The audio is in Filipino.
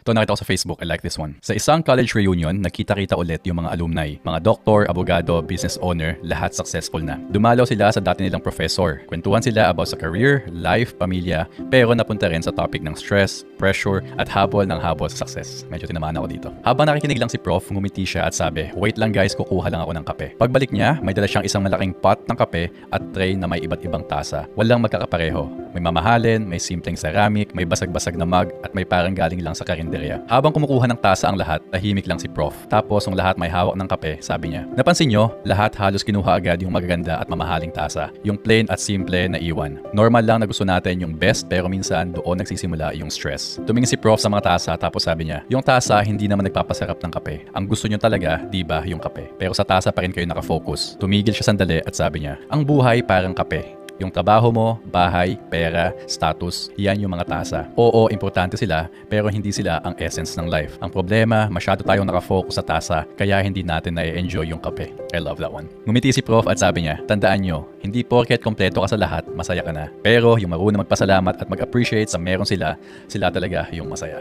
Ito nakita ko sa Facebook, I like this one. Sa isang college reunion, nagkita-kita ulit yung mga alumni. Mga doktor, abogado, business owner, lahat successful na. Dumalaw sila sa dati nilang professor. Kwentuhan sila about sa career, life, pamilya, pero napunta rin sa topic ng stress, pressure, at habol ng habol sa success. Medyo tinamaan ako dito. Habang nakikinig lang si Prof, ngumiti siya at sabi, wait lang guys, kukuha lang ako ng kape. Pagbalik niya, may dala siyang isang malaking pot ng kape at tray na may iba't ibang tasa. Walang magkakapareho. May mamahalin, may simpleng ceramic, may basag-basag na mug, at may parang galing lang sa karinderya. Habang kumukuha ng tasa ang lahat, tahimik lang si Prof. Tapos ang lahat may hawak ng kape, sabi niya. Napansin nyo, lahat halos kinuha agad yung magaganda at mamahaling tasa. Yung plain at simple na iwan. Normal lang na gusto natin yung best pero minsan doon nagsisimula yung stress. Tumingin si Prof sa mga tasa tapos sabi niya, yung tasa hindi naman nagpapasarap ng kape. Ang gusto nyo talaga, di ba, yung kape. Pero sa tasa pa rin kayo nakafocus. Tumigil siya sandali at sabi niya, ang buhay parang kape. Yung trabaho mo, bahay, pera, status, yan yung mga tasa. Oo, importante sila, pero hindi sila ang essence ng life. Ang problema, masyado tayong nakafocus sa tasa, kaya hindi natin na-enjoy yung kape. I love that one. Ngumiti si Prof at sabi niya, tandaan nyo, hindi porket kompleto ka sa lahat, masaya ka na. Pero yung marunong magpasalamat at mag-appreciate sa meron sila, sila talaga yung masaya.